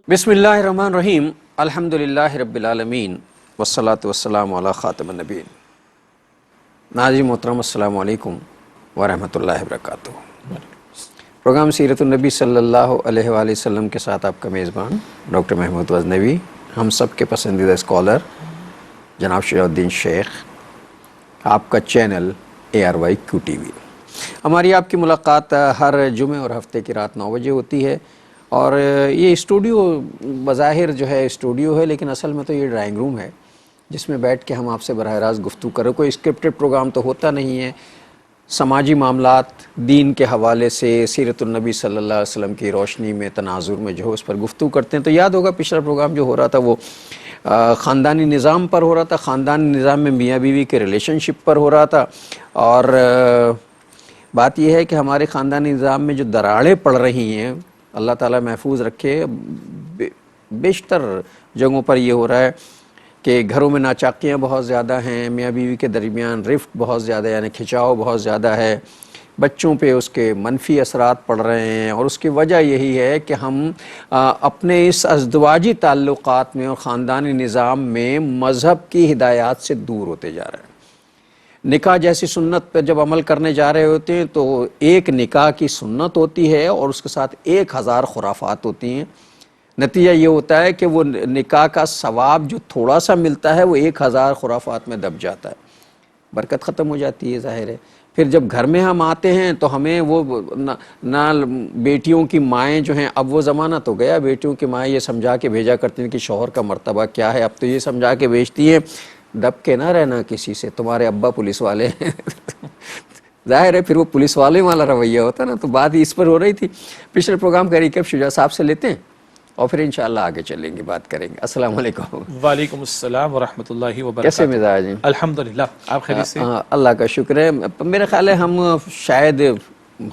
بسم اللہ الرحمن الرحیم، الحمدللہ رب العالمین والصلاة والسلام علی خاتم النبیین۔ ناظرین محترم، السلام علیکم ورحمۃ اللہ وبرکاتہ۔ پروگرام سیرت النبی صلی اللہ علیہ وآلہ وسلم کے ساتھ آپ کا میزبان ڈاکٹر محمود غزنوی، ہم سب کے پسندیدہ اسکالر جناب شجاع الدین شیخ، آپ کا چینل ARYQTV۔ ہماری آپ کی ملاقات ہر جمعہ اور ہفتے کی رات 9 بجے ہوتی ہے، اور یہ اسٹوڈیو بظاہر جو ہے اسٹوڈیو ہے، لیکن اصل میں تو یہ ڈرائنگ روم ہے جس میں بیٹھ کے ہم آپ سے براہ راست گفتگو کریں۔ کوئی اسکرپٹڈ پروگرام تو ہوتا نہیں ہے، سماجی معاملات، دین کے حوالے سے سیرت النبی صلی اللہ علیہ وسلم کی روشنی میں تناظر میں جو اس پر گفتگو کرتے ہیں۔ تو یاد ہوگا پچھلا پروگرام جو ہو رہا تھا وہ خاندانی نظام پر ہو رہا تھا، خاندانی نظام میں میاں بیوی کے ریلیشن شپ پر ہو رہا تھا، اور بات یہ ہے کہ ہمارے خاندانی نظام میں جو دراڑیں پڑ رہی ہیں، اللہ تعالیٰ محفوظ رکھے، بیشتر جگہوں پر یہ ہو رہا ہے کہ گھروں میں ناچاکیاں بہت زیادہ ہیں، میاں بیوی کے درمیان رفت بہت زیادہ یعنی کھچاؤ بہت زیادہ ہے، بچوں پہ اس کے منفی اثرات پڑ رہے ہیں، اور اس کی وجہ یہی ہے کہ ہم اپنے اس ازدواجی تعلقات میں اور خاندانی نظام میں مذہب کی ہدایات سے دور ہوتے جا رہے ہیں۔ نکاح جیسی سنت پر جب عمل کرنے جا رہے ہوتے ہیں تو ایک نکاح کی سنت ہوتی ہے اور اس کے ساتھ 1000 خرافات ہوتی ہیں۔ نتیجہ یہ ہوتا ہے کہ وہ نکاح کا ثواب جو تھوڑا سا ملتا ہے وہ 1000 خرافات میں دب جاتا ہے، برکت ختم ہو جاتی ہے، ظاہر ہے۔ پھر جب گھر میں ہم آتے ہیں تو ہمیں وہ نہ بیٹیوں کی مائیں جو ہیں، اب وہ زمانہ تو گیا، بیٹیوں کی مائیں یہ سمجھا کے بھیجا کرتی ہیں کہ شوہر کا مرتبہ کیا ہے، اب تو یہ سمجھا کے بھیجتی ہیں دب کے نہ رہنا کسی سے، تمہارے ابا پولیس والے ہیں۔ ظاہر ہے پھر وہ پولیس والے والا رویہ ہوتا نا، تو بات اس پر ہو رہی تھی۔ پچھلے پروگرام کا ریکیپ شجاع صاحب سے لیتے ہیں اور پھر انشاءاللہ آگے چلیں گے، بات کریں گے۔ السلام علیکم۔ وعلیکم السلام ورحمۃ اللہ وبرکاتہ۔ کیسے مزاج ہیں؟ الحمدللہ، آپ خیریت سے؟ اللہ کا شکر ہے۔ میرا خیال ہے ہم شاید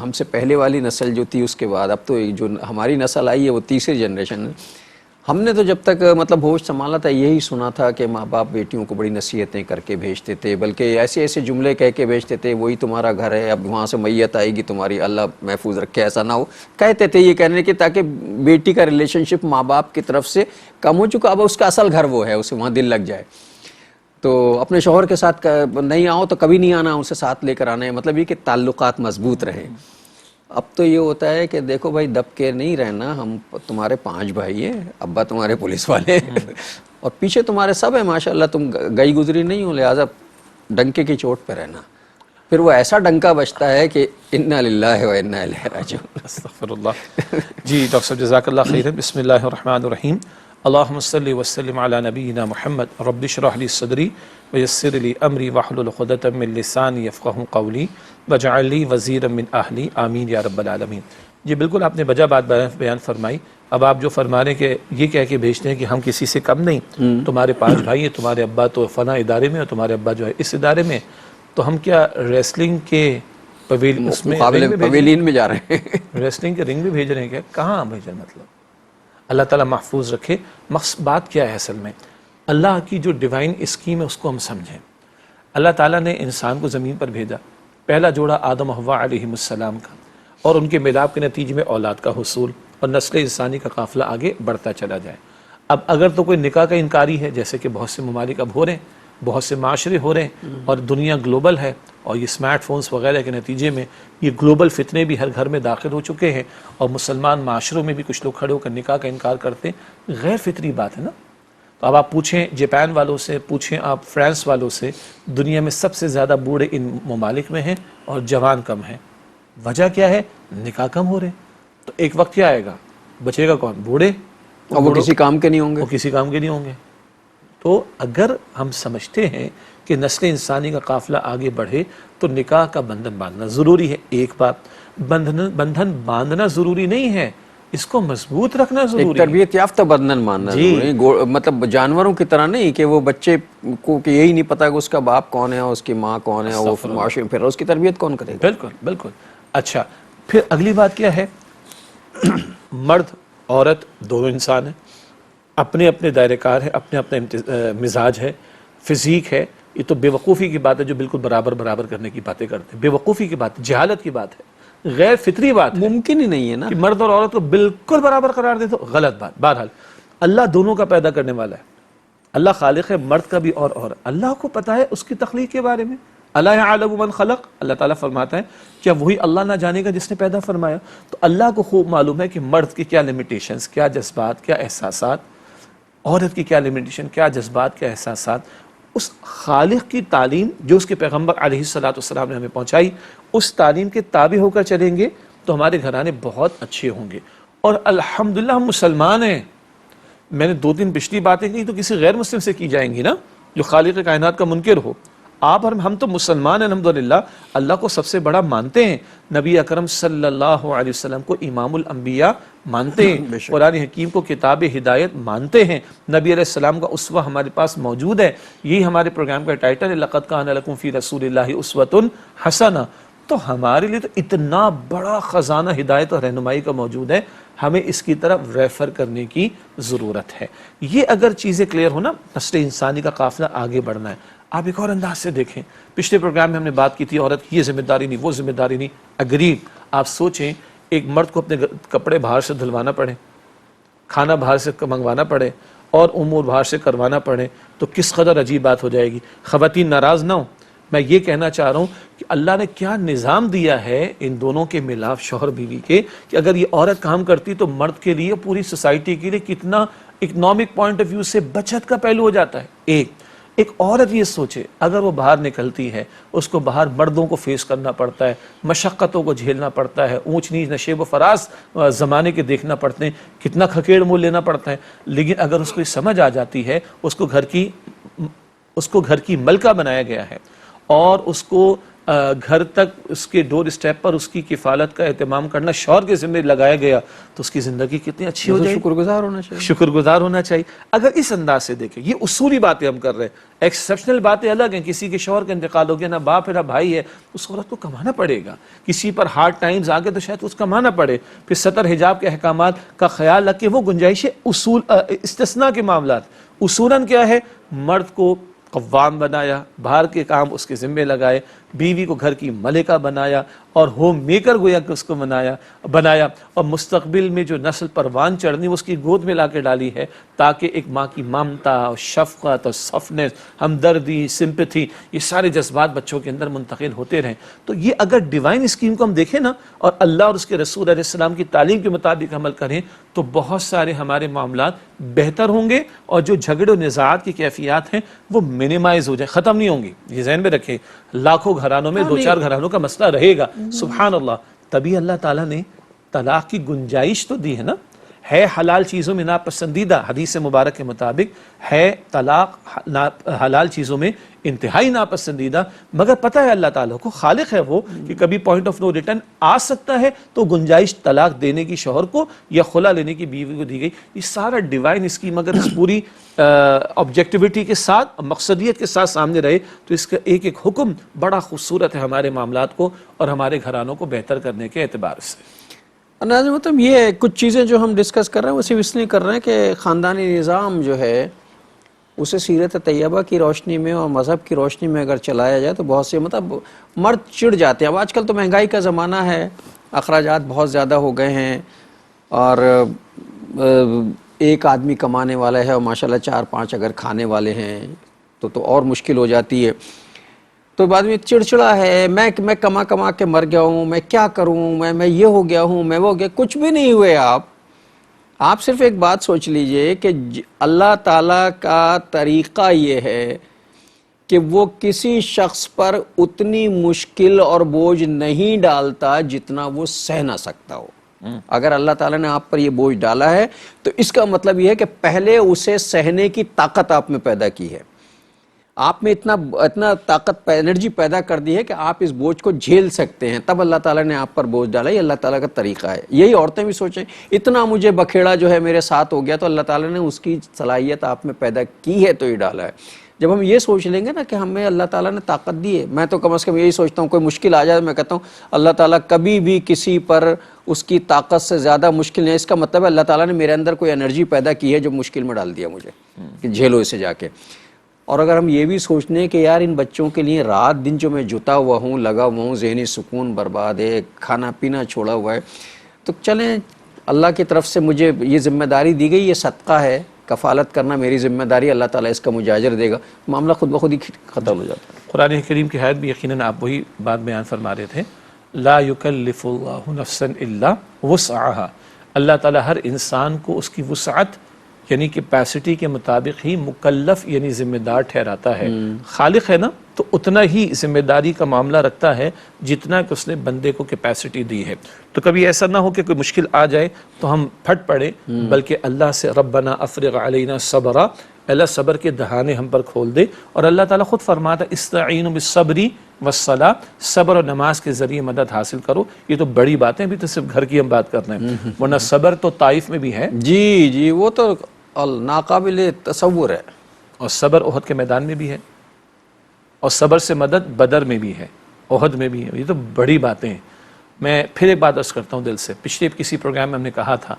ہم سے پہلے والی نسل جو تھی اس کے بعد اب تو جو ہماری نسل آئی ہے وہ تیسری جنریشن ہے۔ ہم نے تو جب تک مطلب ہوش سنبھالا تھا یہی سنا تھا کہ ماں باپ بیٹیوں کو بڑی نصیحتیں کر کے بھیجتے تھے، بلکہ ایسے ایسے جملے کہہ کے بھیجتے تھے، وہی تمہارا گھر ہے، اب وہاں سے میت آئے گی تمہاری، اللہ محفوظ رکھے ایسا نہ ہو، کہتے تھے یہ کہنے کہ تاکہ بیٹی کا ریلیشن شپ ماں باپ کی طرف سے کم ہو چکا، اب اس کا اصل گھر وہ ہے، اسے وہاں دل لگ جائے۔ تو اپنے شوہر کے ساتھ نہیں آؤ تو کبھی نہیں آنا، اسے ساتھ لے کر آنا ہے، مطلب یہ کہ تعلقات مضبوط رہیں۔ اب تو یہ ہوتا ہے کہ دیکھو بھائی دب کے نہیں رہنا، ہم تمہارے 5 بھائی ہیں، ابا تمہارے پولیس والے ہیں اور پیچھے تمہارے سب ہیں ماشاءاللہ، تم گئی گزری نہیں ہو، لہٰذا ڈنکے کی چوٹ پہ رہنا۔ پھر وہ ایسا ڈنکا بجتا ہے کہ انا للہ و انا الیہ راجعون۔ استغفر اللہ۔ جی ڈاکٹر صاحب جزاک اللہ خیر۔ بسم اللہ الرحمن الرحیم۔ اللہم صلی وسلم علی نبینا محمد، رب اشرح لی صدری ویسر لی امری واحلل عقدۃ من لسانی یفقہوا قولی واجعل لی وزیرا من اہلی، آمین یا رب العالمین۔ جی بالکل آپ نے بجا بات بیان فرمائی۔ اب آپ جو فرما رہے ہیں کہ یہ کہہ کے بھیجتے ہیں کہ ہم کسی سے کم نہیں، تمہارے 5 بھائی ہیں، تمہارے ابا تو فلاں ادارے میں اور تمہارے ابا جو ہے اس ادارے میں، تو ہم کیا ریسلنگ کے پویلین میں جا رہے ہیں؟ ریسلنگ کے رنگ بھی بھیج رہے ہیں کیا؟ کہاں بھیجیں؟ مطلب اللہ تعالیٰ محفوظ رکھے۔ بات کیا ہے اصل میں؟ اللہ کی جو ڈیوائن اسکیم ہے اس کو ہم سمجھیں۔ اللہ تعالیٰ نے انسان کو زمین پر بھیجا، پہلا جوڑا آدم و حوا علیہ السلام کا، اور ان کے ملاپ کے نتیجے میں اولاد کا حصول اور نسل انسانی کا قافلہ آگے بڑھتا چلا جائے۔ اب اگر تو کوئی نکاح کا انکاری ہے، جیسے کہ بہت سے ممالک اب ہو رہے ہیں، بہت سے معاشرے ہو رہے ہیں، اور دنیا گلوبل ہے، اور یہ اسمارٹ فونز وغیرہ کے نتیجے میں یہ گلوبل فتنے بھی ہر گھر میں داخل ہو چکے ہیں، اور مسلمان معاشروں میں بھی کچھ لوگ کھڑے ہو کر نکاح کا انکار کرتے ہیں۔ غیر فطری بات ہے نا۔ تو اب آپ پوچھیں جاپان والوں سے، پوچھیں آپ فرانس والوں سے، دنیا میں سب سے زیادہ بوڑھے ان ممالک میں ہیں اور جوان کم ہیں۔ وجہ کیا ہے؟ نکاح کم ہو رہے ہیں۔ تو ایک وقت کیا آئے گا، بچے گا کون؟ بوڑھے، اور وہ کسی کام کے نہیں ہوں گے، وہ کسی کام کے نہیں ہوں گے۔ تو اگر ہم سمجھتے ہیں کہ نسل انسانی کا قافلہ آگے بڑھے تو نکاح کا بندھن باندھنا ضروری ہے۔ ایک بات، بندھن باندھنا ضروری نہیں ہے، اس کو مضبوط رکھنا ضروری ہے۔ ایک تربیت یافتہ بندھن ماننا ضروری ہے، مطلب جانوروں کی طرح نہیں کہ وہ بچے کو کہ یہی نہیں پتا کہ اس کا باپ کون ہے اور اس کی ماں کون ہے، وہ معاشرے میں پھر اس کی تربیت کون کرے گا؟ بالکل بالکل۔ اچھا پھر اگلی بات کیا ہے؟ مرد عورت دونوں انسان ہیں، اپنے اپنے دائرہ کار ہے، اپنے اپنے مزاج ہے، فزیک ہے۔ یہ تو بے وقوفی کی بات ہے جو بالکل برابر کرنے کی باتیں کرتے ہیں، بے وقوفی کی بات، جہالت کی بات ہے۔ غیر فطری بات ہے ممکن ہی نہیں ہے نا کہ مرد اور عورت کو بالکل برابر قرار دے دو، غلط بات. بہرحال اللہ دونوں کا پیدا کرنے والا ہے، اللہ خالق ہے مرد کا بھی اور اللہ کو پتا ہے اس کی تخلیق کے بارے میں. اللہ یعلم من خلق، اللہ تعالیٰ فرماتا ہے کیا وہی اللہ نہ جانے گا جس نے پیدا فرمایا؟ تو اللہ کو خوب معلوم ہے کہ مرد کی کیا لمیٹیشنز، کیا جذبات، کیا احساسات، عورت کی کیا لمیٹیشن، کیا جذبات، کیا احساسات. اس خالق کی تعلیم جو اس کے پیغمبر علیہ الصلوۃ والسلام نے ہمیں پہنچائی، اس تعلیم کے تابع ہو کر چلیں گے تو ہمارے گھرانے بہت اچھے ہوں گے. اور الحمدللہ ہم مسلمان ہیں. میں نے 2-3 پچھلی باتیں کی تو کسی غیر مسلم سے کی جائیں گی نا جو خالق کائنات کا منکر ہو. آپ اور ہم تو مسلمان ہیں الحمدللہ، اللہ کو سب سے بڑا مانتے ہیں، نبی اکرم صلی اللہ علیہ وسلم کو امام الانبیاء مانتے ہیں، قرآن حکیم کو کتاب ہدایت مانتے ہیں، نبی علیہ السلام کا اسوہ ہمارے پاس موجود ہے. یہی ہمارے پروگرام کا ٹائٹل ہے لقد کان لکم فی رسول اللہ اسوۃ حسنہ. تو ہمارے لیے تو اتنا بڑا خزانہ ہدایت اور رہنمائی کا موجود ہے، ہمیں اس کی طرف ریفر کرنے کی ضرورت ہے. یہ اگر چیزیں کلیئر ہو نا، نسل انسانی کا قافلہ آگے بڑھنا ہے. آپ ایک اور انداز سے دیکھیں، پچھلے پروگرام میں ہم نے بات کی تھی عورت کی یہ ذمہ داری نہیں، وہ ذمہ داری نہیں. اگریب. آپ سوچیں ایک مرد کو اپنے کپڑے باہر سے دھلوانا پڑے، کھانا باہر سے منگوانا پڑے اور امور باہر سے کروانا پڑے تو کس قدر عجیب بات ہو جائے گی. خواتین ناراض نہ ہوں، میں یہ کہنا چاہ رہا ہوں کہ اللہ نے کیا نظام دیا ہے ان دونوں کے ملاف شوہر بیوی کے، کہ اگر یہ عورت کام کرتی تو مرد کے لیے، پوری سوسائٹی کے لیے کتنا اکنامک پوائنٹ آف ویو سے بچت کا پہلو ہو جاتا ہے. ایک عورت یہ سوچے اگر وہ باہر نکلتی ہے، اس کو باہر مردوں کو فیس کرنا پڑتا ہے، مشقتوں کو جھیلنا پڑتا ہے، اونچ نیچ نشیب و فراز زمانے کے دیکھنا پڑتے ہیں، کتنا کھکیڑ مول لینا پڑتا ہے. لیکن اگر اس کو یہ سمجھ آ جاتی ہے اس کو گھر کی ملکہ بنایا گیا ہے اور اس کو گھر تک اس کے ڈور اسٹیپ پر اس کی کفالت کا اہتمام کرنا شوہر کے ذمہ لگایا گیا، تو اس کی زندگی کتنی اچھی ہو جائے. شکر گزار ہونا چاہیے، شکر گزار ہونا چاہیے. اگر اس انداز سے دیکھیں، یہ اصولی باتیں ہم کر رہے ہیں، ایکسیپشنل باتیں الگ ہیں. کسی کے شوہر کا انتقال ہو گیا، نہ باپ ہے نہ بھائی ہے، اس عورت کو کمانا پڑے گا. کسی پر ہارڈ ٹائمز آ گئے تو شاید اس کمانا پڑے. پھر ستر حجاب کے احکامات کا خیال رکھ کے وہ گنجائش اصول استثناء کے معاملات. اصولاً کیا ہے، مرد کو قوام بنایا، باہر کے کام اس کے ذمے لگائے، بیوی کو گھر کی ملکہ بنایا اور ہوم میکر گویا کہ اس کو بنایا اور مستقبل میں جو نسل پروان چڑھنی اس کی گود میں لا کے ڈالی ہے تاکہ ایک ماں کی ممتا اور شفقت اور سافٹنس، ہمدردی، سمپتھی، یہ سارے جذبات بچوں کے اندر منتقل ہوتے رہیں. تو یہ اگر ڈیوائن اسکیم کو ہم دیکھیں نا اور اللہ اور اس کے رسول علیہ السلام کی تعلیم کے مطابق عمل کریں تو بہت سارے ہمارے معاملات بہتر ہوں گے اور جو جھگڑے و نزاعات کی کیفیات ہیں وہ منیمائز ہو جائیں، ختم نہیں ہوں گی. یہ ذہن میں رکھیں، لاکھوں گھرانوں میں 2-4 گھرانوں کا مسئلہ رہے گا. سبحان اللہ. تبھی اللہ تعالیٰ نے طلاق کی گنجائش تو دی ہے نا. ہے حلال چیزوں میں ناپسندیدہ، حدیث مبارک کے مطابق ہے طلاق حلال چیزوں میں انتہائی ناپسندیدہ، مگر پتہ ہے اللہ تعالیٰ کو، خالق ہے وہ، کہ کبھی پوائنٹ آف نو ریٹرن آ سکتا ہے تو گنجائش طلاق دینے کی شوہر کو یا خلا لینے کی بیوی کو دی گئی. یہ سارا ڈیوائن اسکیم اگر اس پوری آبجیکٹیوٹی کے ساتھ، مقصدیت کے ساتھ سامنے رہے تو اس کا ایک ایک حکم بڑا خوبصورت ہے ہمارے معاملات کو اور ہمارے گھرانوں کو بہتر کرنے کے اعتبار سے. ناظرین محترم، یہ کچھ چیزیں جو ہم ڈسکس کر رہے ہیں وہ صرف اس لیے کر رہے ہیں کہ خاندانی نظام جو ہے اسے سیرت طیبہ کی روشنی میں اور مذہب کی روشنی میں اگر چلایا جائے تو بہت سے مرد چڑ جاتے ہیں. اب آج کل تو مہنگائی کا زمانہ ہے، اخراجات بہت زیادہ ہو گئے ہیں اور ایک آدمی کمانے والا ہے اور ماشاءاللہ 4-5 اگر کھانے والے ہیں تو اور مشکل ہو جاتی ہے. تو بعد میں چڑچڑا ہے، میں کما کے مر گیا ہوں، میں کیا کروں، میں یہ ہو گیا ہوں، میں وہ ہو گیا. کچھ بھی نہیں ہوئے. آپ صرف ایک بات سوچ لیجئے کہ اللہ تعالیٰ کا طریقہ یہ ہے کہ وہ کسی شخص پر اتنی مشکل اور بوجھ نہیں ڈالتا جتنا وہ سہ نہ سکتا ہو. اگر اللہ تعالیٰ نے آپ پر یہ بوجھ ڈالا ہے تو اس کا مطلب یہ ہے کہ پہلے اسے سہنے کی طاقت آپ میں پیدا کی ہے، آپ میں اتنا طاقت انرجی پیدا کر دی ہے کہ آپ اس بوجھ کو جھیل سکتے ہیں. تب اللہ تعالیٰ نے آپ پر بوجھ ڈالا. یہ اللہ تعالیٰ کا طریقہ ہے. یہی عورتیں بھی سوچیں، اتنا مجھے بکھیڑا جو ہے میرے ساتھ ہو گیا تو اللہ تعالیٰ نے اس کی صلاحیت آپ میں پیدا کی ہے تو یہ ڈالا ہے. جب ہم یہ سوچ لیں گے نا کہ ہمیں اللہ تعالیٰ نے طاقت دی ہے، میں تو کم از کم یہی سوچتا ہوں کوئی مشکل آ جائے میں کہتا ہوں اللہ تعالیٰ کبھی بھی کسی پر اس کی طاقت سے زیادہ مشکل نہیں. اس کا مطلب ہے اللہ تعالیٰ نے میرے اندر کوئی انرجی پیدا کی ہے جو مشکل میں ڈال دیا مجھے کہ جھیلو اسے جا کے. اور اگر ہم یہ بھی سوچتے ہیں کہ یار ان بچوں کے لیے رات دن جو میں جتا ہوا ہوں، لگا ہوا ہوں، ذہنی سکون برباد ہے، کھانا پینا چھوڑا ہوا ہے، تو چلیں اللہ کی طرف سے مجھے یہ ذمہ داری دی گئی، یہ صدقہ ہے، کفالت کرنا میری ذمہ داری، اللہ تعالیٰ اس کا مجھے اجر دے گا، معاملہ خود بخود ہی ختم ہو جاتا ہے۔ قرآن کریم کی آیت بھی یقیناً آپ وہی بات بیان فرما رہے تھے، لا یکلف اللہ نفسا الا وسعها، اللہ تعالیٰ ہر انسان کو اس کی وسعت یعنی کیپیسٹی کے مطابق ہی مکلف یعنی ذمہ دار ٹھہراتا ہے۔ خالق ہے نا تو اتنا ہی ذمہ داری کا معاملہ رکھتا ہے جتنا کہ اس نے بندے کو کیپیسٹی دی ہے۔ تو کبھی ایسا نہ ہو کہ کوئی مشکل آ جائے تو ہم پھٹ پڑے، بلکہ اللہ سے ربنا افرغ علینا صبرا، اللہ صبر کے دہانے ہم پر کھول دے۔ اور اللہ تعالیٰ خود فرماتا استعینوا بالصبر والصلاۃ، صبر اور نماز کے ذریعے مدد حاصل کرو۔ یہ تو بڑی باتیں، ابھی تو صرف گھر کی ہم بات کر رہے ہیں، ورنہ صبر تو طائف میں بھی ہے، جی وہ تو ناقابل تصور ہے۔ اور صبر احد کے میدان میں بھی ہے، اور صبر سے مدد بدر میں بھی ہے، احد میں بھی ہے۔ یہ تو بڑی باتیں ہیں۔ میں پھر ایک بات عرض کرتا ہوں دل سے، پچھلے کسی پروگرام میں ہم نے کہا تھا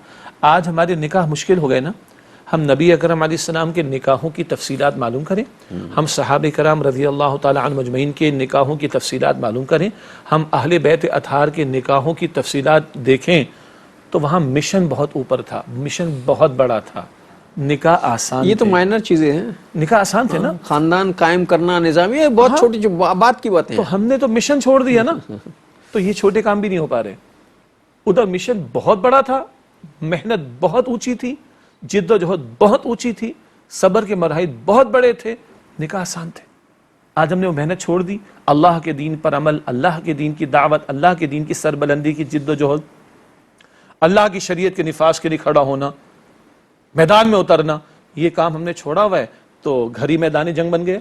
آج ہمارے نکاح مشکل ہو گئے نا، ہم نبی اکرم علیہ السلام کے نکاحوں کی تفصیلات معلوم کریں، ہم صحابہ کرام رضی اللہ تعالی عنہ مجمعین کے نکاحوں کی تفصیلات معلوم کریں، ہم اہل بیت اطہار کے نکاحوں کی تفصیلات دیکھیں، تو وہاں مشن بہت اوپر تھا، مشن بہت بڑا تھا۔ نکاح آسان یہ تو تھے، مائنر چیزیں ہیں، نکاح آسان تھے نا، خاندان قائم کرنا، نظام، یہ بہت چھوٹی جو بات کی باتیں ہیں۔ تو ہم نے تو مشن چھوڑ دیا نا، تو یہ چھوٹے کام بھی نہیں ہو پا رہے۔ ادھر مشن بہت بڑا تھا، محنت بہت اونچی تھی، جد و جہد بہت اونچی تھی، صبر کے مراحل بہت بڑے تھے، نکاح آسان تھے۔ آج ہم نے وہ محنت چھوڑ دی، اللہ کے دین پر عمل، اللہ کے دین کی دعوت، اللہ کے دین کی سربلندی کی جد و جہد، اللہ کی شریعت کے نفاذ کے لیے کھڑا ہونا، میدان میں اترنا، یہ کام ہم نے چھوڑا ہوا ہے، تو گھر ہی میدان جنگ بن گئے،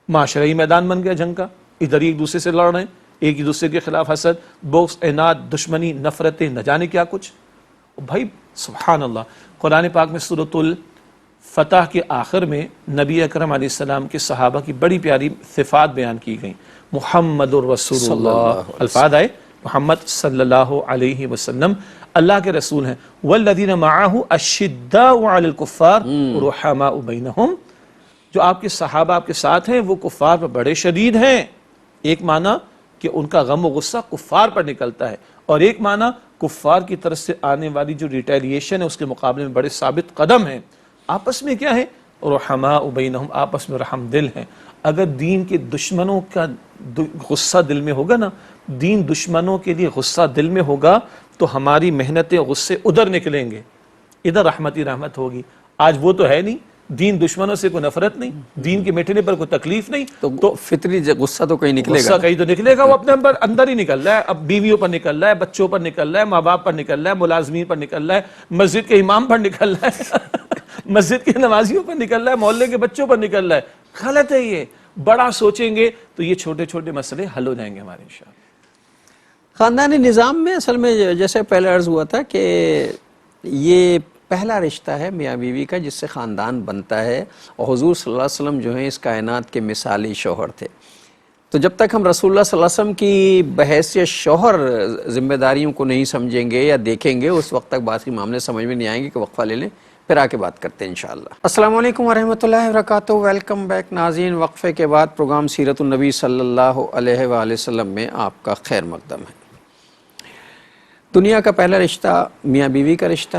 معاشرہی میدان بن گیا جنگ کا، ادھر ہی ایک دوسرے سے لڑ رہے ہیں، ایک دوسرے کے خلاف حسد، بغض، عناد، دشمنی، نفرتیں، نہ جانے کیا کچھ۔ بھائی سبحان اللہ، قرآن پاک میں سورۃ الفتح کے آخر میں نبی اکرم علیہ السلام کے صحابہ کی بڑی پیاری صفات بیان کی گئیں، محمد الرسول اللہ، الفاظ آئے محمد صلی اللہ علیہ وسلم اللہ کے رسول ہیں، والذین معہ اشداء علی الکفار رحماء بینہم، جو آپ کے صحابہ آپ کے ساتھ ہیں وہ کفار پر بڑے شدید ہیں۔ ایک معنی کہ ان کا غم و غصہ کفار پر نکلتا ہے، اور ایک معنی کفار کی طرف سے آنے والی جو ریٹیلیشن ہے اس کے مقابلے میں بڑے ثابت قدم ہیں۔ آپس میں کیا ہے؟ رحماء بینہم، آپس میں رحم دل ہیں۔ اگر دین کے دشمنوں کا غصہ دل میں ہوگا نا، دین دشمنوں کے لیے غصہ دل میں ہوگا تو ہماری محنتیں غصے ادھر نکلیں گے، ادھر رحمت ہی رحمت ہوگی۔ آج وہ تو ہے نہیں، دین دشمنوں سے کوئی نفرت نہیں، دین کے مٹنے پر کوئی تکلیف نہیں، تو فطری غصہ تو کہیں نکلے گا، غصہ کہیں تو نکلے گا، وہ اپنے اندر ہی نکل رہا ہے، اب بیویوں پر نکل رہا ہے، بچوں پر نکل رہا ہے، ماں باپ پر نکل رہا ہے، ملازمین پر نکل رہا ہے، مسجد کے امام پر نکل رہا ہے، مسجد کے نمازیوں پر نکل رہا ہے، محلے کے بچوں پر نکل رہا ہے۔ غلط ہے یہ، بڑا سوچیں گے تو یہ چھوٹے چھوٹے مسئلے حل ہو جائیں گے ہمارے انشاءاللہ۔ خاندانی نظام میں اصل میں جیسے پہلے عرض ہوا تھا کہ یہ پہلا رشتہ ہے میاں بیوی کا جس سے خاندان بنتا ہے، اور حضور صلی اللہ علیہ وسلم جو ہیں اس کائنات کے مثالی شوہر تھے۔ تو جب تک ہم رسول اللہ صلی اللہ علیہ وسلم کی بحیثیت شوہر ذمہ داریوں کو نہیں سمجھیں گے یا دیکھیں گے، اس وقت تک باقی معاملے سمجھ میں نہیں آئیں گے، کہ وقفہ لے لیں پھر آ کے بات کرتے ہیں انشاءاللہ۔ السلام علیکم ورحمۃ اللہ وبرکاتہ، ویلکم بیک ناظرین۔ وقفے کے بعد پروگرام سیرت النبی صلی اللہ علیہ وآلہ وسلم میں آپ کا خیر مقدم ہے۔ دنیا کا پہلا رشتہ میاں بیوی کا رشتہ،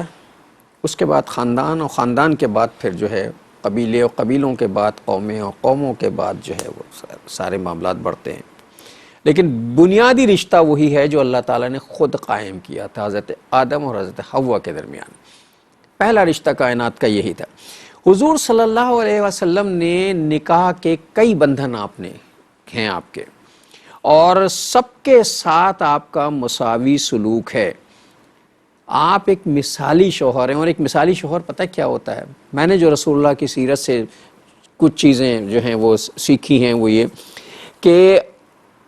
اس کے بعد خاندان، اور خاندان کے بعد پھر جو ہے قبیلے، اور قبیلوں کے بعد قومیں، اور قوموں کے بعد جو ہے وہ سارے معاملات بڑھتے ہیں۔ لیکن بنیادی رشتہ وہی ہے جو اللہ تعالیٰ نے خود قائم کیا تھا حضرت آدم اور حضرت حوا کے درمیان۔ پہلا رشتہ کائنات کا یہی تھا۔ حضور صلی اللہ علیہ وسلم نے نکاح کے کئی بندھن ہیں آپ کے، اور سب کے ساتھ آپ کا مساوی سلوک ہے۔ آپ ایک مثالی شوہر ہیں، اور ایک مثالی شوہر پتہ کیا ہوتا ہے؟ میں نے جو رسول اللہ کی سیرت سے کچھ چیزیں جو ہیں وہ سیکھی ہیں، وہ یہ کہ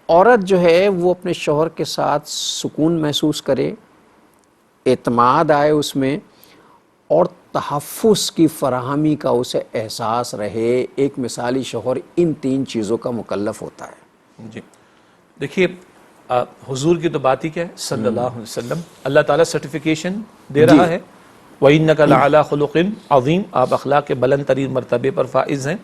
عورت جو ہے وہ اپنے شوہر کے ساتھ سکون محسوس کرے، اعتماد آئے اس میں، اور تحفظ کی فراہمی کا اسے احساس رہے۔ ایک مثالی شوہر ان تین چیزوں کا مکلف ہوتا ہے۔ جی دیکھیے، حضور کی تو بات ہی کیا ہے صلی اللہ علیہ وسلم، اللہ تعالیٰ سرٹیفیکیشن دے رہا ہے، وَإِنَّكَ لَعَلَىٰ خُلُقٍ عَظِيمٍ، آپ اخلاق کے بلند ترین مرتبے پر فائز ہیں۔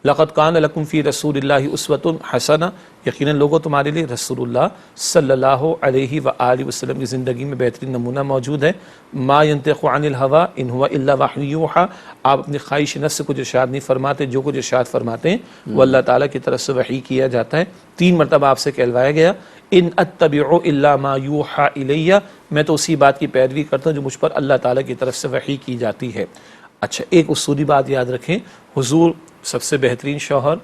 لَقَدْ كَانَ لَكُمْ فِي رَسُولِ اللَّهِ أُسْوَةٌ حَسَنَةٌ، یقیناً لوگوں تمہارے لیے رسول اللہ صلی اللہ علیہ وآلہ وسلم کی زندگی میں بہترین نمونہ موجود ہے۔ مَا يَنطِقُ عَنِ الْهَوَىٰ إِنْ هُوَ إِلَّا وَحْيٌ يُوحَىٰ، آپ اپنی خواہش نفس سے کچھ ارشاد نہیں فرماتے، جو کچھ ارشاد فرماتے ہیں وہ اللہ تعالیٰ کی طرف سے وحی کیا جاتا ہے۔ 3 مرتبہ آپ سے کہلوایا گیا ان اتبع الا ما یوحى الی، میں تو اسی بات کی پیروی کرتا ہوں جو مجھ پر اللہ تعالیٰ کی طرف سے وحی کی جاتی ہے۔ اچھا، ایک اصولی بات یاد رکھیں، حضور سب سے بہترین شوہر،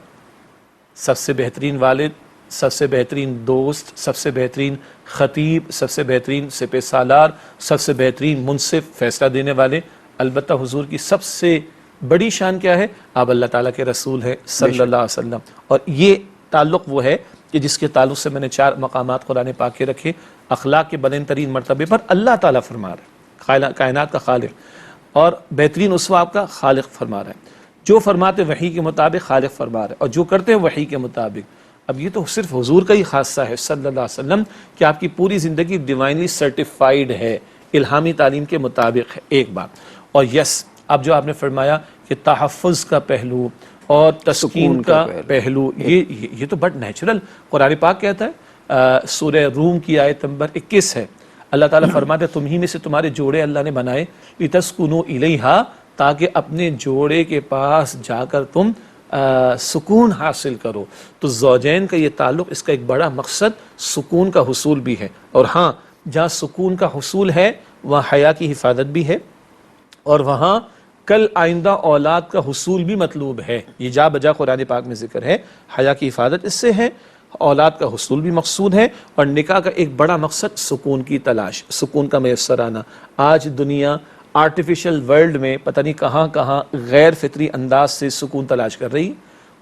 سب سے بہترین والد، سب سے بہترین دوست، سب سے بہترین خطیب، سب سے بہترین سپہ سالار، سب سے بہترین منصف، فیصلہ دینے والے۔ البتہ حضور کی سب سے بڑی شان کیا ہے؟ آپ اللہ تعالیٰ کے رسول ہیں صلی اللہ علیہ وسلم، اور یہ تعلق وہ ہے کہ جس کے تعلق سے میں نے 4 مقامات قرآن پاک کے رکھے۔ اخلاق کے بلند ترین مرتبے پر اللہ تعالیٰ فرما رہا ہے، کائنات کا خالق، اور بہترین اسوہ آپ کا خالق فرما رہا ہے، جو فرماتے وحی کے مطابق خالق فرما رہا ہے، اور جو کرتے ہیں وحی کے مطابق۔ اب یہ تو صرف حضور کا ہی خاصہ ہے صلی اللہ علیہ وسلم کہ آپ کی پوری زندگی ڈیوائنلی سرٹیفائیڈ ہے، الہامی تعلیم کے مطابق ہے، ایک بات۔ اور یس، اب جو آپ نے فرمایا کہ تحفظ کا پہلو اور تسکین کا پہلو، یہ تو بڑا نیچرل قرآن پاک کہتا ہے۔ سورہ روم کی آیت نمبر 21 ہے، اللہ تعالیٰ فرماتے ہیں تمہیں میں سے تمہارے جوڑے اللہ نے بنائے لِتَسْكُنُوا إِلَيْهَا، تاکہ اپنے جوڑے کے پاس جا کر تم سکون حاصل کرو۔ تو زوجین کا یہ تعلق، اس کا ایک بڑا مقصد سکون کا حصول بھی ہے، اور ہاں جہاں سکون کا حصول ہے وہاں حیا کی حفاظت بھی ہے، اور وہاں کل آئندہ اولاد کا حصول بھی مطلوب ہے۔ یہ جا بجا قرآن پاک میں ذکر ہے، حیا کی حفاظت اس سے ہے، اولاد کا حصول بھی مقصود ہے، اور نکاح کا ایک بڑا مقصد سکون کی تلاش، سکون کا میسر آنا۔ آج دنیا آرٹیفیشل ورلڈ میں پتہ نہیں کہاں کہاں غیر فطری انداز سے سکون تلاش کر رہی،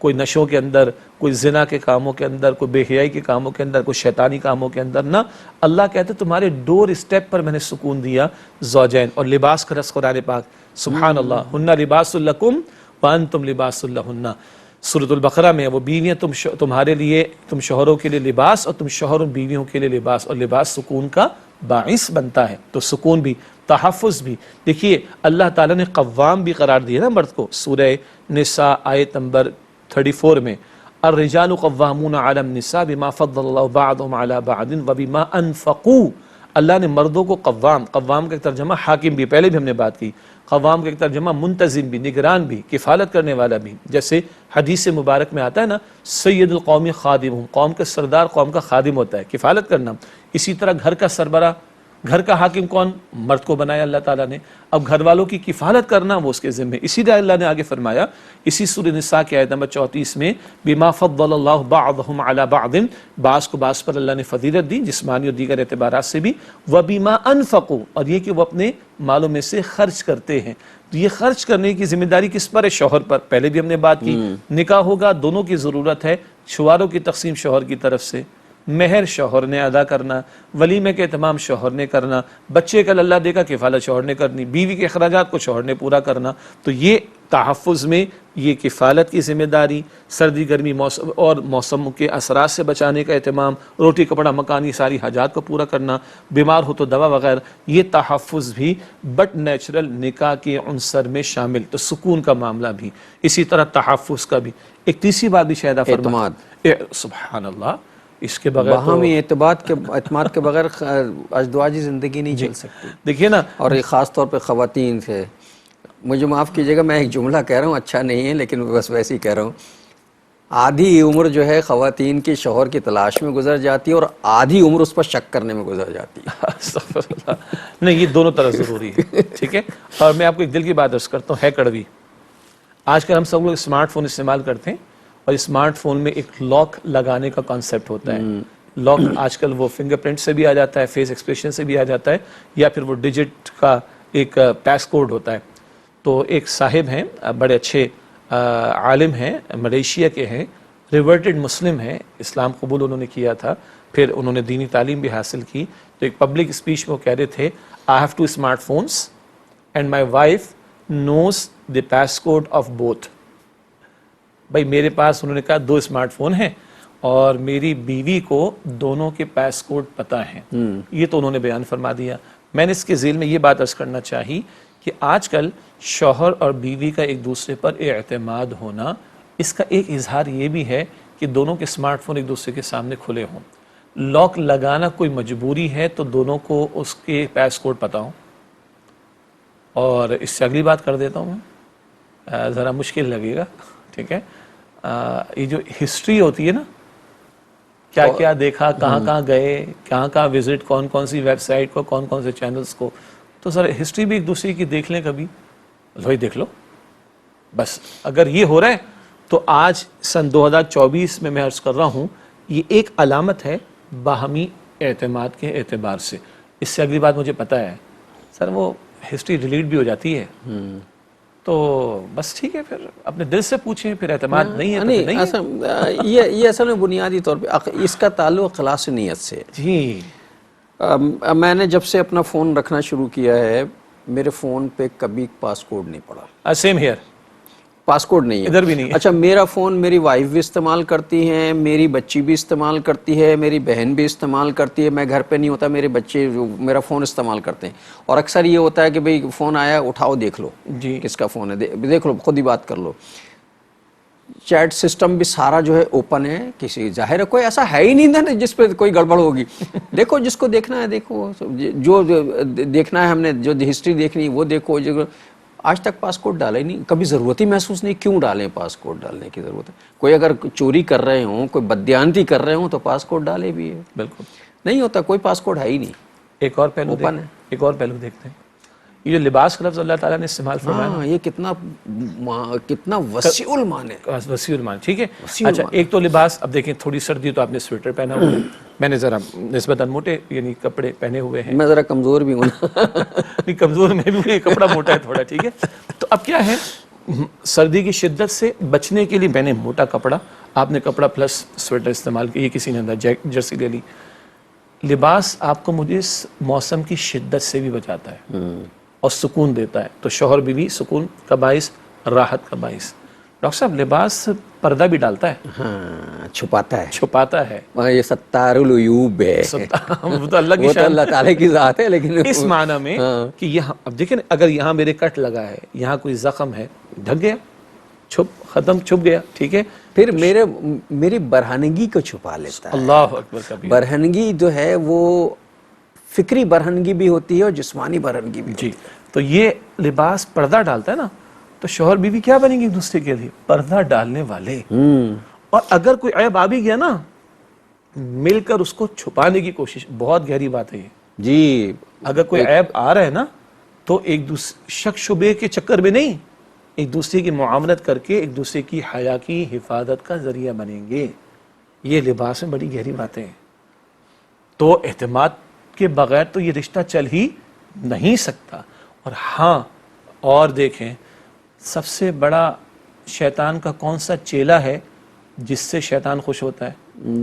کوئی نشوں کے اندر، کوئی زنا کے کاموں کے اندر، کوئی بے حیائی کے کاموں کے اندر، کوئی شیطانی کاموں کے اندر۔ نہ، اللہ کہتے تمہارے ڈور اسٹیپ پر میں نے سکون دیا زوجین۔ اور لباس کا رس قرآن پاک، سبحان اللہ، ہن لباس لکم وانتم لباس لہن، سورۃ البقرہ میں وہ بیویاں تمہارے لیے، تم شوہروں کے لیے لباس، اور تم شوہر بیویوں کے لیے لباس، اور لباس سکون کا باعث بنتا ہے۔ تو سکون بھی، تحفظ بھی۔ دیکھیے اللہ تعالیٰ نے قوام بھی قرار دیا نا مرد کو، سورہ نساء آیت نمبر 34 میں، الرجال قوامون علی النساء بما فضل اللہ بعضهم علی بعض وبما انفقوا۔ اللہ نے مردوں کو قوام کا ایک ترجمہ حاکم بھی، پہلے بھی ہم نے بات کی، قوام کا ایک ترجمہ منتظم بھی، نگران بھی، کفالت کرنے والا بھی۔ جیسے حدیث مبارک میں آتا ہے نا، سید القوم خادمہم، قوم کا سردار قوم کا خادم ہوتا ہے، کفالت کرنا۔ اسی طرح گھر کا سربراہ، گھر کا حاکم کون؟ مرد کو بنایا اللہ تعالیٰ نے، اب گھر والوں کی کفالت کرنا وہ اس کے ذمہ۔ اسی لیے اللہ نے آگے فرمایا اسی سورہ نساء کی آیت نمبر 34 میں، بما فضل اللہ بعضهم علی بعض، بعض کو بعض پر اللہ نے فضیلت دی جسمانی اور دیگر اعتبارات سے بھی، وبما انفقوا، اور یہ کہ وہ اپنے مالوں میں سے خرچ کرتے ہیں۔ تو یہ خرچ کرنے کی ذمہ داری کس پر ہے؟ شوہر پر۔ پہلے بھی ہم نے بات کی، نکاح ہوگا دونوں کی ضرورت ہے، شوہروں کی تقسیم شوہر کی طرف سے، مہر شوہر نے ادا کرنا، ولیمے کے اہتمام شوہر نے کرنا، بچے کا اللہ دے گا کفالت شوہر نے کرنی، بیوی کے اخراجات کو شوہر نے پورا کرنا۔ تو یہ تحفظ میں یہ کفالت کی ذمہ داری، سردی گرمی موسم کے اثرات سے بچانے کا اہتمام، روٹی کپڑا مکانی ساری حاجات کو پورا کرنا، بیمار ہو تو دوا وغیرہ، یہ تحفظ بھی بٹ نیچرل نکاح کے عنصر میں شامل۔ تو سکون کا معاملہ بھی اسی طرح تحفظ کا بھی۔ ایک تیسری بات بھی شاید اعتماد، سبحان اللہ، اس کے بغیر باہمی اعتماد کے بغیر ازدواجی زندگی نہیں چل سکتی۔ دیکھیے نا، اور خاص طور پہ خواتین سے، مجھے معاف کیجیے گا میں ایک جملہ کہہ رہا ہوں، اچھا نہیں ہے لیکن بس ویسے ہی کہہ رہا ہوں، آدھی عمر جو ہے خواتین کی شوہر کی تلاش میں گزر جاتی ہے، اور آدھی عمر اس پر شک کرنے میں گزر جاتی ہے۔ استغفر اللہ، نہیں یہ دونوں طرح ضروری ہے، ٹھیک ہے۔ اور میں آپ کو ایک دل کی بات عرض کرتا ہوں، ہے کڑوی۔ آج کل ہم سب لوگ اسمارٹ فون استعمال کرتے ہیں، اور اسمارٹ فون میں ایک لاک لگانے کا کانسیپٹ ہوتا ہے۔ لاک آج کل وہ فنگر پرنٹ سے بھی آ جاتا ہے، فیس ایکسپریشن سے بھی آ جاتا ہے، یا پھر وہ ڈیجٹ کا ایک پیس کوڈ ہوتا ہے۔ تو ایک صاحب ہیں، بڑے اچھے عالم ہیں، ملیشیا کے ہیں، ریورٹڈ مسلم ہیں، اسلام قبول انہوں نے کیا تھا، پھر انہوں نے دینی تعلیم بھی حاصل کی۔ تو ایک پبلک اسپیچ میں وہ کہہ رہے تھے، I have 2 smart phones and my wife knows the passcode of both. بھائی میرے پاس، انہوں نے کہا، 2 اسمارٹ فون ہیں اور میری بیوی کو دونوں کے پیس کوڈ پتہ ہیں۔ یہ تو انہوں نے بیان فرما دیا۔ میں نے اس کے ذیل میں یہ بات عرض کرنا چاہی کہ آج کل شوہر اور بیوی کا ایک دوسرے پر اعتماد ہونا، اس کا ایک اظہار یہ بھی ہے کہ دونوں کے اسمارٹ فون ایک دوسرے کے سامنے کھلے ہوں. لاک لگانا کوئی مجبوری ہے تو دونوں کو اس کے پیس کوڈ پتہ ہوں. اور اس سے اگلی بات کر دیتا ہوں میں، ذرا مشکل لگے گا، ٹھیک ہے. یہ جو ہسٹری ہوتی ہے نا، کیا کیا دیکھا، کہاں کہاں گئے، کہاں کہاں وزٹ، کون کون سی ویب سائٹ کو، کون کون سے چینلز کو، تو سر ہسٹری بھی ایک دوسرے کی دیکھ لیں کبھی، وہی دیکھ لو بس. اگر یہ ہو رہا ہے تو آج سن 2024 میں عرض کر رہا ہوں، یہ ایک علامت ہے باہمی اعتماد کے اعتبار سے. اس سے اگلی بات مجھے پتہ ہے سر، وہ ہسٹری ڈیلیٹ بھی ہو جاتی ہے، تو بس ٹھیک ہے، پھر اپنے دل سے پوچھیں. پھر اعتماد نہیں ہے تو پھر نہیں ہے. یہ اصل میں بنیادی طور پہ اس کا تعلق خلاص نیت سے. جی میں نے جب سے اپنا فون رکھنا شروع کیا ہے، میرے فون پہ کبھی پاس کوڈ نہیں پڑا. سیم ہیئر، پاس کوڈ نہیں ہے ادھر بھی نہیں ہے. اچھا، میرا فون میری وائف بھی استعمال کرتی ہیں، میری بچی بھی استعمال کرتی ہے، میری بہن بھی استعمال کرتی ہے. میں گھر پہ نہیں ہوتا، میرے بچے جو میرا فون استعمال کرتے ہیں. اور اکثر یہ ہوتا ہے کہ بھئی فون آیا، اٹھاؤ دیکھ لو جی کس کا فون ہے، دیکھ لو، خود ہی بات کر لو. چیٹ سسٹم بھی سارا جو ہے اوپن ہے. کسی ظاہر ہے کوئی ایسا ہے ہی نہیں نا جس پہ کوئی گڑبڑ ہوگی. دیکھو جس کو دیکھنا ہے دیکھو، جو دیکھنا ہے ہم نے، جو ہسٹری دیکھنی وہ دیکھو. آج تک پاس کوڈ ڈالا ہی نہیں، کبھی ضرورت ہی محسوس نہیں. کیوں ڈالیں پاس کوڈ؟ ڈالنے کی ضرورت ہے؟ کوئی اگر چوری کر رہے ہوں، کوئی بددیانتی کر رہے ہوں تو پاس کوڈ ڈالے بھی ہے. بالکل نہیں ہوتا، کوئی پاس کوڈ ہے ہی نہیں. ایک اور پہلو اوپن ہے. ایک اور پہلو دیکھتے ہیں. یہ جو لباس کا لفظ اللہ تعالیٰ نے استعمال فرمایا، یہ کتنا وسیع المعنی ہے. وسیع المعنی، ٹھیک ہے. اچھا، ایک تو لباس، اب دیکھیں تھوڑی سردی تو آپ نے سویٹر پہنا ہوا ہے، میں نے ذرا نسبتاً موٹے یعنی کپڑے پہنے ہوئے ہیں. میں ذرا کمزور بھی ہوں. نہیں، کمزور میں بھی ہوں، کپڑا موٹا ہے تھوڑا، ٹھیک ہے. تو اب کیا ہے، سردی کی شدت سے بچنے کے لیے میں نے موٹا کپڑا، آپ نے کپڑا پلس سویٹر استعمال کیا، یہ کسی نے اندر جرسی لے لی. لباس آپ کو مجھے موسم کی شدت سے بھی بچاتا ہے اور سکون دیتا ہے. تو شوہر بیوی سکون کا باعث، راحت کا باعث. ڈاکٹر صاحب، لباس پردہ بھی ڈالتا ہے، ہاں، چھپاتا ہے. یہ ستار العیوب ہے. وہ تو اللہ کی وہ تو اللہ تعالیٰ کی ذات ہے، لیکن اس معنی میں کہ یہاں اب دیکھیں، اگر یہاں میرے کٹ لگا ہے، یہاں کوئی زخم ہے، ڈھک گیا، چھپ گیا، ٹھیک ہے. پھر میری برہنگی کو چھپا لیتا ہے. اللہ اکبر کبیر. برہنگی جو ہے وہ فکری برہنگی بھی ہوتی ہے اور جسمانی برہنگی بھی. جی، تو یہ لباس پردہ ڈالتا ہے نا، تو شوہر بیوی کیا بنیں گے ایک دوسرے کے لیے؟ پردہ ڈالنے والے. اور اگر کوئی عیب آ بھی گیا نا، مل کر اس کو چھپانے کی کوشش. بہت گہری بات ہے یہ. جی، اگر کوئی عیب آ رہا ہے نا، تو ایک دوسرے شک شبے کے چکر میں نہیں، ایک دوسرے کی معاملت کر کے ایک دوسرے کی حیا کی حفاظت کا ذریعہ بنیں گے. یہ لباس میں بڑی گہری باتیں ہیں. تو اعتماد کے بغیر تو یہ رشتہ چل ہی نہیں سکتا. اور ہاں، اور دیکھیں، سب سے بڑا شیطان کا کون سا چیلا ہے جس سے شیطان خوش ہوتا ہے؟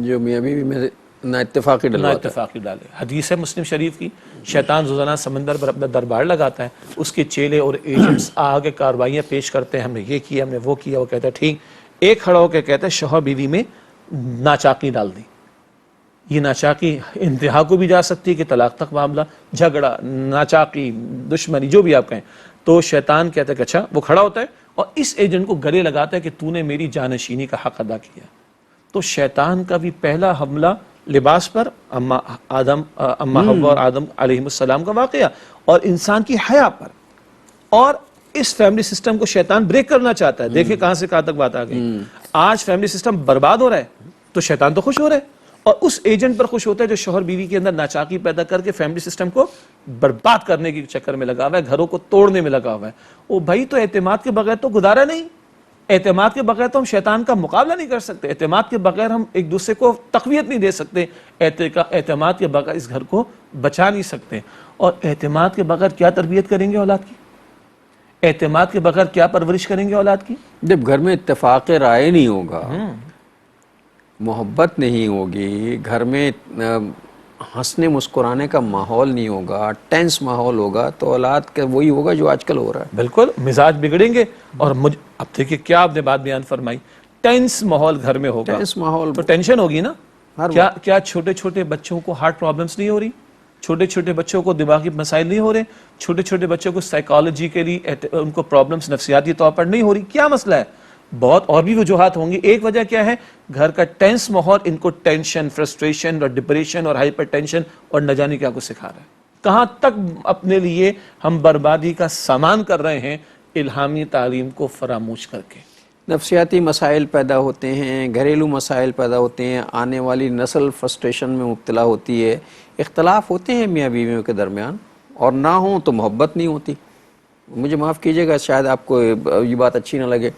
جو میاں بیوی میں نا اتفاقی ڈالے. حدیث ہے مسلم شریف کی، شیطان روزانہ سمندر پر اپنا دربار لگاتا ہے، اس کے چیلے اور ایجنٹس آگے کاروائیاں پیش کرتے ہیں، ہم نے یہ کیا، ہم نے وہ کیا. وہ کہتا ہے ٹھیک. ایک کھڑا ہو کے کہتا ہے شوہر بیوی میں ناچاقی ڈال دی. یہ ناچاقی انتہا کو بھی جا سکتی ہے کہ طلاق تک معاملہ، جھگڑا، ناچاقی، دشمنی، جو بھی آپ کہیں. تو شیطان کہتا ہے کہ اچھا، وہ کھڑا ہوتا ہے اور اس ایجنٹ کو گلے لگاتا ہے کہ تو نے میری جانشینی کا حق ادا کیا. تو شیطان کا بھی پہلا حملہ لباس پر، اما حوا اور آدم علیہ السلام کا واقعہ، اور انسان کی حیا پر. اور اس فیملی سسٹم کو شیطان بریک کرنا چاہتا ہے. دیکھیں کہاں سے کہاں تک بات آ گئی. آج فیملی سسٹم برباد ہو رہا ہے تو شیطان تو خوش ہو رہا ہے، اور اس ایجنٹ پر خوش ہوتا ہے جو شوہر بیوی کے اندر ناچاقی پیدا کر کے فیملی سسٹم کو برباد کرنے کے چکر میں لگا ہوا ہے، گھروں کو توڑنے میں لگا ہوا ہے. او بھائی، تو اعتماد کے بغیر تو گزارا نہیں. اعتماد کے بغیر تو ہم شیطان کا مقابلہ نہیں کر سکتے. اعتماد کے بغیر ہم ایک دوسرے کو تقویت نہیں دے سکتے. اعتماد کے بغیر اس گھر کو بچا نہیں سکتے. اور اعتماد کے بغیر کیا تربیت کریں گے اولاد کی؟ اعتماد کے بغیر کیا پرورش کریں گے اولاد کی؟ جب گھر میں اتفاق رائے نہیں ہوگا، محبت نہیں ہوگی، گھر میں ہنسنے مسکرانے کا ماحول نہیں ہوگا، ٹینس ماحول ہوگا، تو اولاد کا وہی ہوگا جو آج کل ہو رہا ہے. بالکل، مزاج بگڑیں گے. اور اب دیکھیے کیا آپ نے بات بیان فرمائی، ٹینس ماحول گھر میں ہوگا. ٹینس ماحول تو ٹینشن ہوگی نا. کیا چھوٹے چھوٹے بچوں کو ہارٹ پرابلمز نہیں ہو رہی؟ چھوٹے چھوٹے بچوں کو دماغی مسائل نہیں ہو رہے, چھوٹے چھوٹے بچوں کو سائیکالوجیکلی ان کو پرابلمز نفسیاتی طور پر نہیں ہو رہی, کیا مسئلہ ہے؟ بہت اور بھی وجوہات ہوں گی. ایک وجہ کیا ہے؟ گھر کا ٹینس ماحول ان کو ٹینشن, فرسٹریشن اور ڈپریشن اور ہائپر ٹینشن اور نہ جانے کیا کو سکھا رہا ہے. کہاں تک اپنے لیے ہم بربادی کا سامان کر رہے ہیں الہامی تعلیم کو فراموش کر کے. نفسیاتی مسائل پیدا ہوتے ہیں, گھریلو مسائل پیدا ہوتے ہیں, آنے والی نسل فرسٹریشن میں مبتلا ہوتی ہے, اختلاف ہوتے ہیں میاں بیویوں کے درمیان, اور نہ ہوں تو محبت نہیں ہوتی. مجھے معاف کیجیے گا, شاید آپ کو یہ بات اچھی نہ لگے.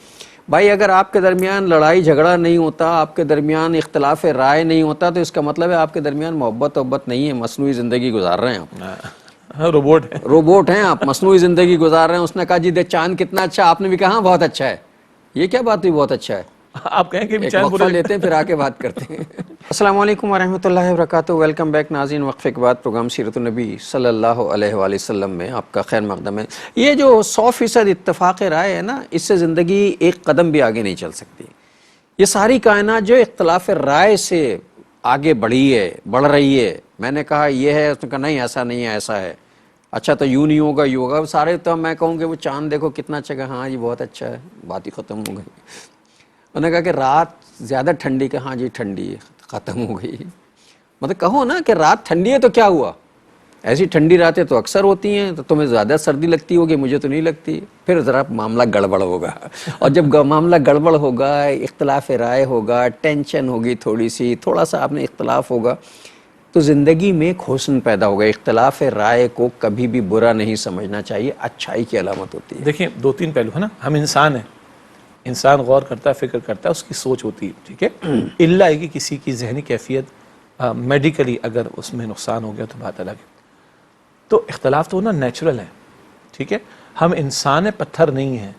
بھائی اگر آپ کے درمیان لڑائی جھگڑا نہیں ہوتا, آپ کے درمیان اختلاف رائے نہیں ہوتا, تو اس کا مطلب ہے آپ کے درمیان محبت نہیں ہے, مصنوعی زندگی گزار رہے ہیں آپ. روبوٹ ہے, روبوٹ ہیں آپ, مصنوعی زندگی گزار رہے ہیں. اس نے کہا جی دیکھ چاند کتنا اچھا, آپ نے بھی کہا بہت اچھا ہے. یہ کیا بات ہوئی بہت اچھا ہے؟ آپ کہیں کہ ایک وقفہ لیتے ہیں پھر آ کے بات کرتے ہیں. السلام علیکم ورحمۃ اللہ وبرکاتہ. ویلکم بیک ناظرین. وقفے کے بعد پروگرام سیرت النبی صلی اللہ علیہ وآلہ وسلم میں آپ کا خیر مقدم ہے. یہ جو 100% اتفاق رائے ہے نا, اس سے زندگی ایک قدم بھی آگے نہیں چل سکتی. یہ ساری کائنات جو اختلاف رائے سے آگے بڑھی ہے, بڑھ رہی ہے. میں نے کہا یہ ہے, اس نے کہا نہیں ایسا نہیں ہے, ایسا ہے. اچھا تو یوں نہیں ہوگا, یوں ہوگا. سارے تو میں کہوں کہ وہ چاند دیکھو کتنا اچھا ہے, ہاں جی بہت اچھا ہے, بات ہی ختم ہو گئی. انہوں نے کہا کہ رات زیادہ ٹھنڈی, کہ ہاں جی ٹھنڈی ہے, ختم ہو گئی. مطلب کہو نا کہ رات ٹھنڈی ہے تو کیا ہوا, ایسی ٹھنڈی راتیں تو اکثر ہوتی ہیں, تو تمہیں زیادہ سردی لگتی ہوگی, مجھے تو نہیں لگتی. پھر ذرا معاملہ گڑبڑ ہوگا, اور جب معاملہ گڑبڑ ہوگا, اختلاف رائے ہوگا, ٹینشن ہوگی تھوڑی سی, تھوڑا سا آپ نے اختلاف ہوگا, تو زندگی میں ایک حسن پیدا ہوگا. اختلاف رائے کو کبھی بھی برا نہیں سمجھنا چاہیے, اچھائی کی علامت ہوتی ہے. دیکھیں 2-3 پہلو ہے نا. ہم انسان ہیں, انسان غور کرتا ہے, فکر کرتا ہے, اس کی سوچ ہوتی ہے, ٹھیک ہے. الا ہے کہ کسی کی ذہنی کیفیت میڈیکلی اگر اس میں نقصان ہو گیا تو بات الگ ہے. تو اختلاف تو ہونا نیچرل ہے, ٹھیک ہے. ہم انسان ہیں, پتھر نہیں ہیں.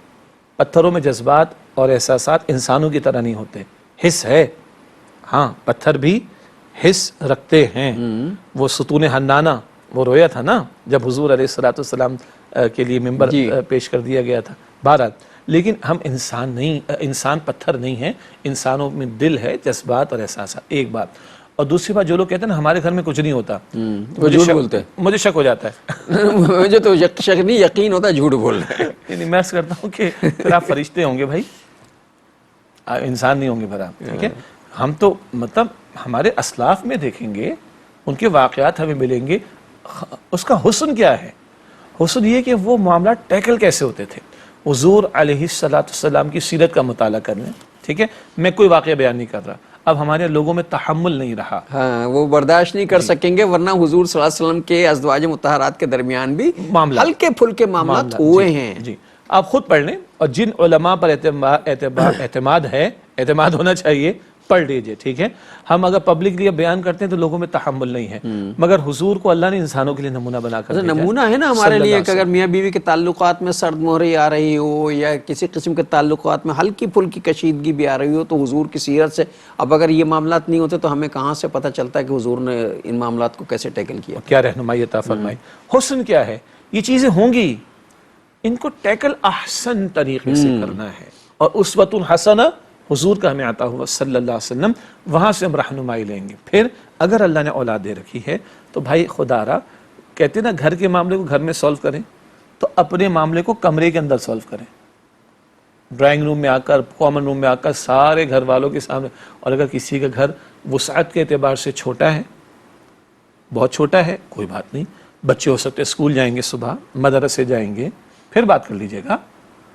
پتھروں میں جذبات اور احساسات انسانوں کی طرح نہیں ہوتے. حس ہے, ہاں پتھر بھی حس رکھتے ہیں. وہ ستون حنانہ وہ رویا تھا نا جب حضور علیہ السلام کے لیے ممبر پیش کر دیا گیا تھا. بہرحال لیکن ہم انسان نہیں, انسان پتھر نہیں ہیں. انسانوں میں دل ہے, جذبات اور احساسات, ایک بات. اور دوسری بات, جو لوگ کہتے ہیں نا ہمارے گھر میں کچھ نہیں ہوتا, مجھے شک ہو جاتا ہے. مجھے تو شک نہیں, یقین ہوتا ہے جھوٹ بول رہے ہیں. یعنی میں عرض کرتا ہوں کہ پھر آپ فرشتے ہوں گے بھائی, انسان نہیں ہوں گے پھر آپ, ٹھیک ہے. ہم تو مطلب ہمارے اسلاف میں دیکھیں گے, ان کے واقعات ہمیں ملیں گے. اس کا حسن کیا ہے؟ حسن یہ کہ وہ معاملات ٹیکل کیسے ہوتے تھے. حضور علیہ السلام کی سیرت کا مطالعہ کر لیں, ٹھیک ہے. میں کوئی واقعہ بیان نہیں کر رہا. اب ہمارے لوگوں میں تحمل نہیں رہا, ہاں وہ برداشت نہیں کر سکیں گے, ورنہ حضور صلی اللہ علیہ وسلم کے ازواج مطہرات کے درمیان بھی ہلکے پھلکے معاملات ہوئے ہیں. جی آپ خود پڑھ لیں, اور جن علماء پر اعتماد ہے, اعتماد ہونا چاہیے, پڑھ لیجئے, ٹھیک ہے. ہم اگر پبلکلی بیان کرتے ہیں تو لوگوں میں تحمل نہیں ہے, مگر حضور کو اللہ نے انسانوں کے لیے نمونہ بنا کر بھیجا. نمونہ ہے نا ہمارے لیے کہ اگر میاں بیوی کے تعلقات میں سرد مہری آ رہی ہو, یا کسی قسم کے تعلقات میں ہلکی پھلکی کشیدگی بھی آ رہی ہو, تو حضور کی سیرت سے, اب اگر یہ معاملات نہیں ہوتے تو ہمیں کہاں سے پتہ چلتا ہے کہ حضور نے ان معاملات کو کیسے ٹیکل کیا, کیا رہنمائی عطا فرمائی. حسن کیا ہے؟ یہ چیزیں ہوں گی, ان کو ٹیکل احسن طریقے سے کرنا ہے. اور اسوۃ الحسنہ حضور کا ہمیں عطا ہوا صلی اللہ علیہ وسلم, وہاں سے ہم رہنمائی لیں گے. پھر اگر اللہ نے اولاد دے رکھی ہے تو بھائی خدا را کہتے ہیں نا, گھر کے معاملے کو گھر میں سولو کریں, تو اپنے معاملے کو کمرے کے اندر سولو کریں. ڈرائنگ روم میں آ کر, کامن روم میں آ کر, سارے گھر والوں کے سامنے. اور اگر کسی کا گھر وسعت کے اعتبار سے چھوٹا ہے, بہت چھوٹا ہے, کوئی بات نہیں, بچے ہو سکتے اسکول جائیں گے, صبح مدرسے جائیں گے, پھر بات کر لیجئے گا.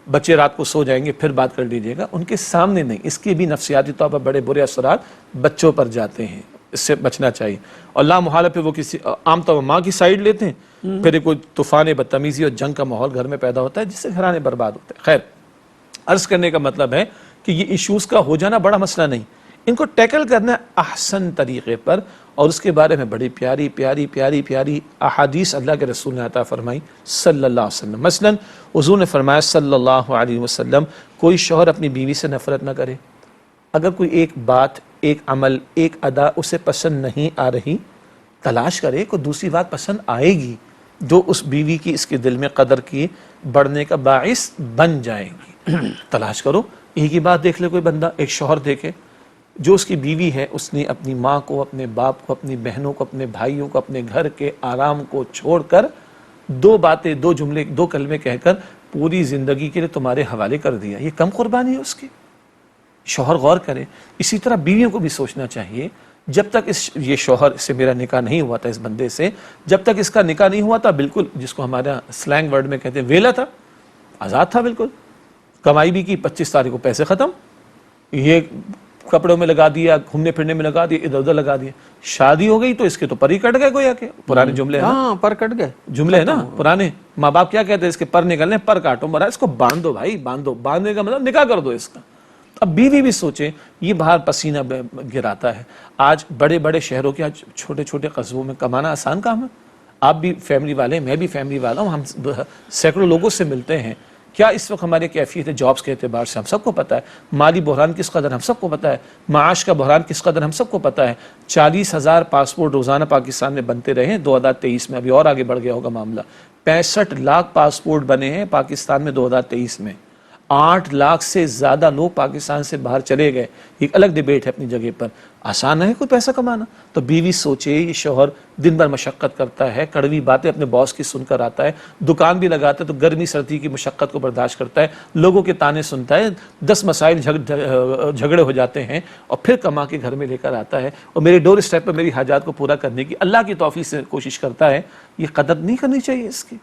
بچے رات کو سو جائیں گے, پھر بات کر لیجئے گا. ان کے سامنے نہیں, اس کے بھی نفسیاتی طور پر بڑے برے اثرات بچوں پر جاتے ہیں, اس سے بچنا چاہیے. اور لا محالہ پہ وہ کسی عام طور پر ماں کی سائیڈ لیتے ہیں, پھر کوئی طوفان بدتمیزی اور جنگ کا ماحول گھر میں پیدا ہوتا ہے, جس سے گھرانے برباد ہوتے ہیں. خیر, عرض کرنے کا مطلب ہے کہ یہ ایشوز کا ہو جانا بڑا مسئلہ نہیں, ان کو ٹیکل کرنا ہے احسن طریقے پر. اور اس کے بارے میں بڑی پیاری پیاری پیاری پیاری احادیث اللہ کے رسول نے عطا فرمائی صلی اللہ علیہ وسلم. مثلا حضور نے فرمایا صلی اللہ علیہ وسلم, کوئی شوہر اپنی بیوی سے نفرت نہ کرے. اگر کوئی ایک بات, ایک عمل, ایک ادا اسے پسند نہیں آ رہی, تلاش کرے, کوئی دوسری بات پسند آئے گی جو اس بیوی کی, اس کے دل میں قدر کی بڑھنے کا باعث بن جائے گی. تلاش کرو, ایک ہی بات دیکھ لے کوئی بندہ, ایک شوہر دیکھے, جو اس کی بیوی ہے اس نے اپنی ماں کو، اپنے باپ کو، اپنی بہنوں کو، اپنے بھائیوں کو، اپنے گھر کے آرام کو چھوڑ کر دو باتیں، دو جملے، دو کلمے کہہ کر پوری زندگی کے لیے تمہارے حوالے کر دیا. یہ کم قربانی ہے اس کی؟ شوہر غور کرے. اسی طرح بیویوں کو بھی سوچنا چاہیے، جب تک یہ شوہر سے میرا نکاح نہیں ہوا تھا، اس بندے سے جب تک اس کا نکاح نہیں ہوا تھا، بالکل جس کو ہمارا سلینگ ورڈ میں کہتے ہیں ویلا تھا، آزاد تھا بالکل. کمائی بھی کی، 25 تاریخ کو پیسے ختم، یہ کپڑوں میں لگا دیا، گھومنے پھرنے میں لگا دیا، ادھر ادھر لگا دیا. شادی ہو گئی تو اس کے تو پر ہی کٹ گئے گویا کے. پرانے جملے ہیں نا، ہاں پر کٹ گئے جملے ہیں نا پرانے. ماں باپ کیا کہتے ہیں؟ اس کے پر نکلنے، پر کاٹو. مرا اس کو باندھو بھائی، باندھو. باندھنے کا مطلب نکاح کر دو اس کا. اب بیوی بھی سوچے، یہ باہر پسینہ گراتا ہے. آج بڑے بڑے شہروں کے، آج چھوٹے چھوٹے قصبوں میں کمانا آسان کام ہے. آپ بھی فیملی والے، میں بھی فیملی والا ہوں، ہم سینکڑوں لوگوں سے ملتے ہیں. کیا اس وقت ہماری کیفیت ہے جابس کے اعتبار سے؟ ہم سب کو پتہ ہے. مالی بحران کس قدر ہم سب کو پتہ ہے. معاش کا بحران کس قدر ہم سب کو پتہ ہے. 40,000 پاسپورٹ روزانہ پاکستان میں بنتے رہے 2023 میں، ابھی اور آگے بڑھ گیا ہوگا معاملہ. 65 لاکھ پاسپورٹ بنے ہیں پاکستان میں 2023 میں. 8 لاکھ سے زیادہ لوگ پاکستان سے باہر چلے گئے. ایک الگ ڈیبیٹ ہے اپنی جگہ پر. آسان ہے کوئی پیسہ کمانا؟ تو بیوی سوچے، یہ شوہر دن بھر مشقت کرتا ہے، کڑوی باتیں اپنے باس کی سن کر آتا ہے، دکان بھی لگاتا ہے تو گرمی سردی کی مشقت کو برداشت کرتا ہے، لوگوں کے تانے سنتا ہے، 10 مسائل جھگڑے ہو جاتے ہیں، اور پھر کما کے گھر میں لے کر آتا ہے، اور میرے ڈور اسٹیپ پر میری حاجات کو پورا کرنے کی اللہ کی توفیق سے کوشش کرتا ہے. یہ قدر نہیں کرنی چاہیے اس کی.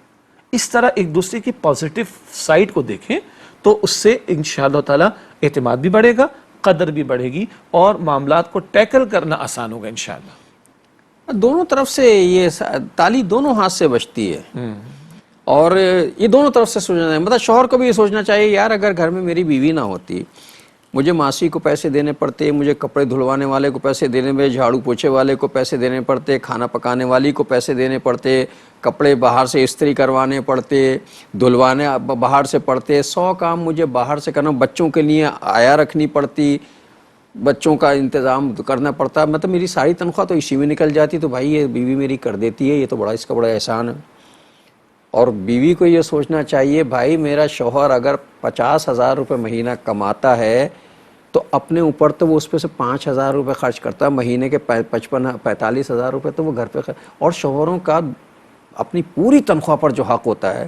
اس طرح ایک دوسرے کی پازیٹیو سائڈ کو دیکھیں تو اس سے انشاءاللہ تعالی اعتماد بھی بڑھے گا، قدر بھی بڑھے گی، اور معاملات کو ٹیکل کرنا آسان ہوگا انشاءاللہ. دونوں طرف سے یہ تالی دونوں ہاتھ سے بجتی ہے، اور یہ دونوں طرف سے سوچنا چاہیے. مطلب شوہر کو بھی یہ سوچنا چاہیے، یار اگر گھر میں میری بیوی نہ ہوتی، مجھے ماسی کو پیسے دینے پڑتے، مجھے کپڑے دھلوانے والے کو پیسے دینے پڑتے، جھاڑو پوچھے والے کو پیسے دینے پڑتے، کھانا پکانے والی کو پیسے دینے پڑتے، کپڑے باہر سے استری کروانے پڑتے، دھلوانے باہر سے پڑتے، 100 کام مجھے باہر سے کرنا، بچوں کے لیے آیا رکھنی پڑتی، بچوں کا انتظام کرنا پڑتا. مطلب میری ساری تنخواہ تو اسی میں نکل جاتی. تو بھائی یہ بیوی میری کر دیتی ہے، یہ تو اس کا بڑا احسان ہے. اور بیوی کو یہ سوچنا چاہیے، بھائی میرا شوہر اگر 50,000 روپے مہینہ کماتا ہے تو اپنے اوپر تو وہ اس پہ سے 5,000 روپے خرچ کرتا ہے، مہینے کے 45,000 روپے تو وہ گھر پہ اور شوہروں کا اپنی پوری تنخواہ پر جو حق ہوتا ہے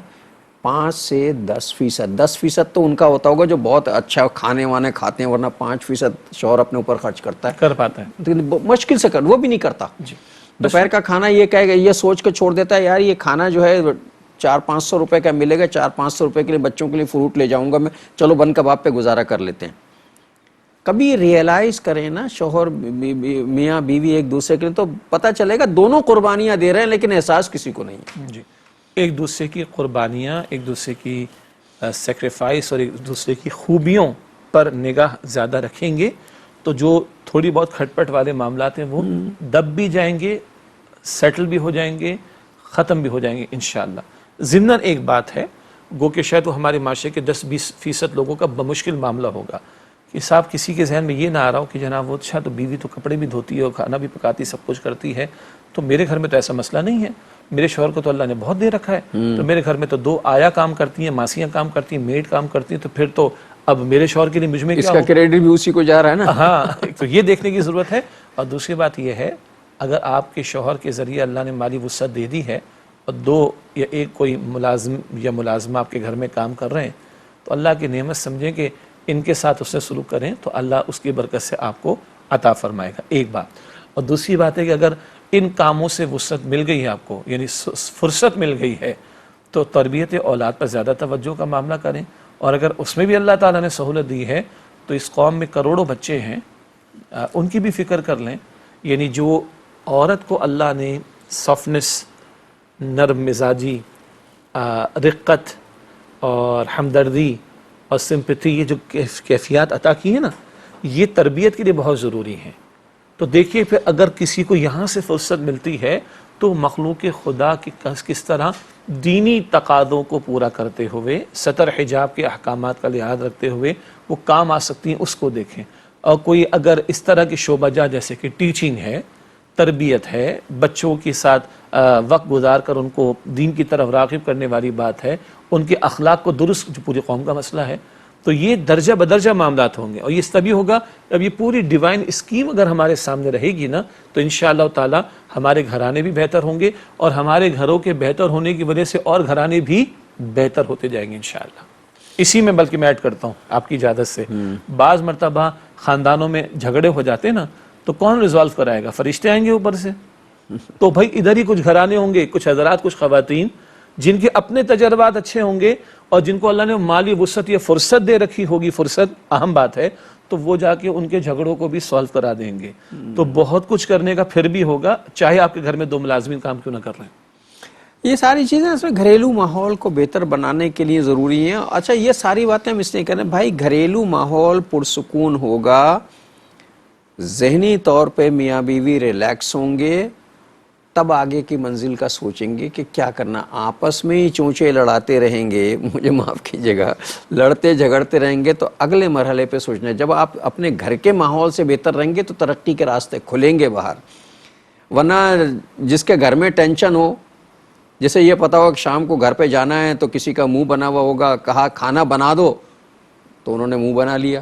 5 سے 10%. 10% تو ان کا ہوتا ہوگا جو بہت اچھا کھانے وانے کھاتے ہیں، ورنہ 5% شوہر اپنے اوپر خرچ کرتا ہے. کر پاتا ہے مشکل سے وہ بھی نہیں کرتا. دوپہر کا کھانا یہ کہے گا، یہ سوچ کے چھوڑ دیتا ہے، یار یہ کھانا جو ہے 400-500 روپے کا ملے گا، 400-500 روپے کے لیے بچوں کے لیے فروٹ لے جاؤں گا میں، چلو بن کباب پہ گزارا کر لیتے ہیں. کبھی ریئلائز کریں نا شوہر میاں بیوی ایک دوسرے کے لیے، تو پتہ چلے گا دونوں قربانیاں دے رہے ہیں لیکن احساس کسی کو نہیں ہے. جی، ایک دوسرے کی قربانیاں، ایک دوسرے کی سیکریفائس اور ایک دوسرے کی خوبیوں پر نگاہ زیادہ رکھیں گے تو جو تھوڑی بہت کھٹ پٹ والے معاملات ہیں وہ دب بھی جائیں گے، سیٹل بھی ہو جائیں گے، ختم بھی ہو جائیں گے انشاءاللہ. ضمناً ایک بات ہے، گو کہ شاید وہ ہمارے معاشرے کے 10-20% لوگوں کا بمشکل معاملہ ہوگا کہ صاحب کسی کے ذہن میں یہ نہ آ رہا ہو کہ جناب وہ اچھا تو بیوی تو کپڑے بھی دھوتی ہے اور کھانا بھی پکاتی، سب کچھ کرتی ہے، تو میرے گھر میں تو ایسا مسئلہ نہیں ہے، میرے شوہر کو تو اللہ نے بہت دے رکھا ہے، تو میرے گھر میں تو 2 آیا کام کرتی ہیں، ماسیاں کام کرتی ہیں، میڈ کام کرتی ہیں، تو پھر تو اب میرے شوہر کے لیے مجھ میں اس کیا کا ہو؟ کریڈٹ بھی اسی کو جا رہا ہے نا. ہاں، تو یہ دیکھنے کی ضرورت ہے. اور دوسری بات یہ ہے، اگر آپ کے شوہر کے ذریعے اللہ نے مالی وسعت دے دی ہے اور 2 یا 1 کوئی ملازم یا ملازمہ آپ کے گھر میں کام کر رہے ہیں، تو اللہ کی نعمت سمجھیں کہ ان کے ساتھ اس سے سلوک کریں تو اللہ اس کی برکت سے آپ کو عطا فرمائے گا. ایک بات. اور دوسری بات ہے کہ اگر ان کاموں سے وسعت مل گئی ہے آپ کو، یعنی فرصت مل گئی ہے، تو تربیت اولاد پر زیادہ توجہ کا معاملہ کریں. اور اگر اس میں بھی اللہ تعالیٰ نے سہولت دی ہے تو اس قوم میں کروڑوں بچے ہیں، ان کی بھی فکر کر لیں. یعنی جو عورت کو اللہ نے سافٹنس، نرم مزاجی، رقت اور ہمدردی اور سمپتھی، یہ جو کیفیات عطا کی ہیں نا، یہ تربیت کے لیے بہت ضروری ہیں. تو دیکھیے پھر اگر کسی کو یہاں سے فرصت ملتی ہے تو مخلوق خدا کی کس طرح دینی تقاضوں کو پورا کرتے ہوئے، ستر حجاب کے احکامات کا لحاظ رکھتے ہوئے وہ کام آ سکتی ہیں، اس کو دیکھیں. اور کوئی اگر اس طرح کی شعبہ جات جیسے کہ ٹیچنگ ہے، تربیت ہے، بچوں کے ساتھ وقت گزار کر ان کو دین کی طرف راغب کرنے والی بات ہے، ان کے اخلاق کو درست، جو پوری قوم کا مسئلہ ہے، تو یہ درجہ بدرجہ معاملات ہوں گے، اور یہ تبھی ہوگا جب یہ پوری ڈیوائن اسکیم اگر ہمارے سامنے رہے گی نا، تو انشاءاللہ تعالی ہمارے گھرانے بھی بہتر ہوں گے، اور ہمارے گھروں کے بہتر ہونے کی وجہ سے اور گھرانے بھی بہتر ہوتے جائیں گے انشاءاللہ۔ اسی میں بلکہ میں ایڈ کرتا ہوں آپ کی اجازت سے، بعض مرتبہ خاندانوں میں جھگڑے ہو جاتے نا، تو کون ریزالو کرائے گا؟ فرشتے آئیں گے اوپر سے؟ تو بھائی ادھر ہی کچھ گھرانے ہوں گے، کچھ حضرات، کچھ خواتین جن کے اپنے تجربات اچھے ہوں گے اور جن کو اللہ نے مالی وسعت یا فرصت دے رکھی ہوگی، فرصت اہم بات ہے، تو وہ جا کے ان کے جھگڑوں کو بھی سالو کرا دیں گے۔ تو بہت کچھ کرنے کا پھر بھی ہوگا، چاہے آپ کے گھر میں 2 ملازمین کام کیوں نہ کر رہے ہیں۔ یہ ساری چیزیں اس میں گھریلو ماحول کو بہتر بنانے کے لیے ضروری ہیں۔ اچھا، یہ ساری باتیں ہم اس لیے کر رہے ہیں بھائی، گھریلو ماحول پرسکون ہوگا، ذہنی طور پہ میاں بیوی ریلیکس ہوں گے، تب آگے کی منزل کا سوچیں گے کہ کیا کرنا۔ آپس میں ہی چونچے لڑاتے رہیں گے، مجھے معاف کیجیے گا، لڑتے جھگڑتے رہیں گے تو اگلے مرحلے پہ سوچنا ہے۔ جب آپ اپنے گھر کے ماحول سے بہتر رہیں گے تو ترقی کے راستے کھلیں گے باہر۔ ورنہ جس کے گھر میں ٹینشن ہو، جیسے یہ پتا ہو کہ شام کو گھر پہ جانا ہے تو کسی کا منہ بنا ہوا ہوگا، کہا کھانا بنا دو تو انہوں نے منہ بنا لیا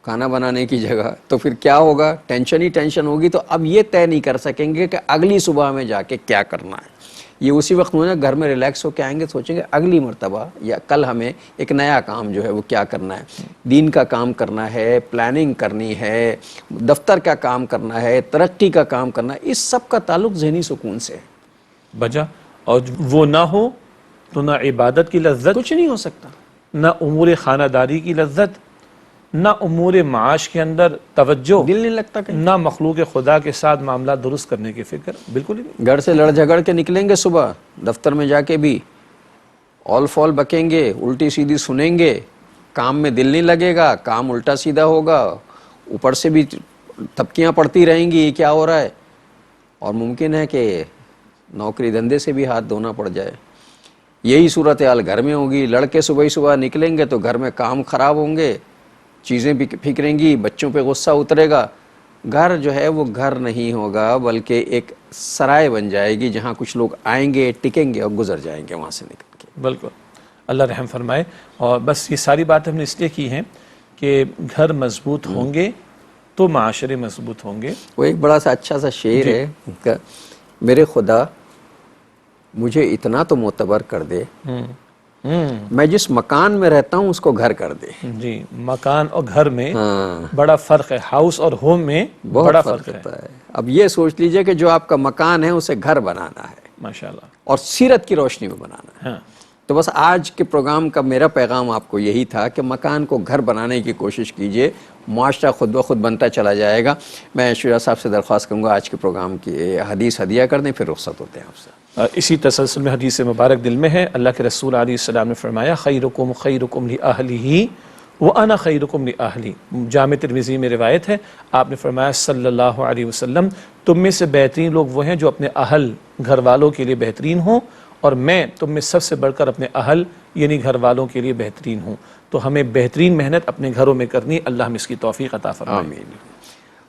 کھانا بنانے کی جگہ، تو پھر کیا ہوگا؟ ٹینشن ہی ٹینشن ہوگی۔ تو اب یہ طے نہیں کر سکیں گے کہ اگلی صبح میں جا کے کیا کرنا ہے۔ یہ اسی وقت گھر میں ریلیکس ہو کے آئیں گے، سوچیں گے اگلی مرتبہ یا کل ہمیں ایک نیا کام جو ہے وہ کیا کرنا ہے، دین کا کام کرنا ہے، پلاننگ کرنی ہے، دفتر کا کام کرنا ہے، ترقی کا کام کرنا ہے۔ اس سب کا تعلق ذہنی سکون سے ہے۔ بجا اور وہ نہ ہو تو نہ عبادت کی لذت، کچھ نہیں ہو سکتا۔ نہ امور خانہ داری کی لذت، نہ امور معاش کے اندر توجہ، دل نہیں لگتا کہیں۔ نہ مخلوق خدا کے ساتھ معاملات درست کرنے کی فکر، بالکل ہی نہیں۔ گھر سے لڑ جھگڑ کے نکلیں گے صبح، دفتر میں جا کے بھی آل فال بکیں گے، الٹی سیدھی سنیں گے، کام میں دل نہیں لگے گا، کام الٹا سیدھا ہوگا، اوپر سے بھی تھپکیاں پڑتی رہیں گی، یہ کیا ہو رہا ہے، اور ممکن ہے کہ نوکری دھندے سے بھی ہاتھ دھونا پڑ جائے۔ یہی صورتحال گھر میں ہوگی، لڑکے صبح ہی صبح نکلیں گے تو گھر میں کام خراب ہوں گے، چیزیں بھی پھکریں گی، بچوں پہ غصہ اترے گا، گھر جو ہے وہ گھر نہیں ہوگا بلکہ ایک سرائے بن جائے گی جہاں کچھ لوگ آئیں گے، ٹکیں گے اور گزر جائیں گے وہاں سے نکل کے۔ بالکل، اللہ رحم فرمائے۔ اور بس یہ ساری باتیں ہم نے اس لیے کی ہیں کہ گھر مضبوط ہوں گے تو معاشرے مضبوط ہوں گے۔ وہ ایک بڑا سا اچھا سا شعر ہے کہ میرے خدا مجھے اتنا تو معتبر کر دے، میں جس مکان میں رہتا ہوں اس کو گھر کر دے۔ جی، مکان اور گھر میں بڑا فرق ہے، ہاؤس اور ہوم میں بڑا فرق ہے۔ ہوتا ہے۔ اب یہ سوچ لیجئے کہ جو آپ کا مکان ہے اسے گھر بنانا ہے ماشاءاللہ۔ اور سیرت کی روشنی میں بنانا ہے۔ ہاں، تو بس آج کے پروگرام کا میرا پیغام آپ کو یہی تھا کہ مکان کو گھر بنانے کی کوشش کیجئے، معاشرہ خود بخود بنتا چلا جائے گا۔ میں شجاع صاحب سے درخواست کروں گا آج کے پروگرام کی حدیث ہدیہ کر دیں، پھر رخصت ہوتے ہیں آپ سے۔ اسی تسلسل میں حدیث مبارک دل میں ہے، اللہ کے رسول علیہ السلام نے فرمایا خیرکم خیرکم لأہلہ وانا خیرکم لأہلی۔ جامع ترمذی میں روایت ہے، آپ نے فرمایا صلی اللہ علیہ وسلم، تم میں سے بہترین لوگ وہ ہیں جو اپنے اہل گھر والوں کے لیے بہترین ہوں، اور میں تم میں سب سے بڑھ کر اپنے اہل یعنی گھر والوں کے لیے بہترین ہوں۔ تو ہمیں بہترین محنت اپنے گھروں میں کرنی، اللہ ہمیں اس کی توفیق عطا فرمائے۔ آمین۔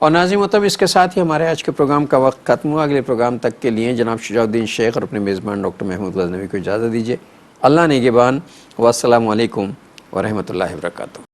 اور ناظرین محترم، اس کے ساتھ ہی ہمارے آج کے پروگرام کا وقت ختم ہوا۔ اگلے پروگرام تک کے لیے جناب شجاع الدین شیخ اور اپنے میزبان ڈاکٹر محمود غزنوی کو اجازت دیجیے۔ اللہ نگہبان، والسلام علیکم ورحمۃ اللہ وبرکاتہ۔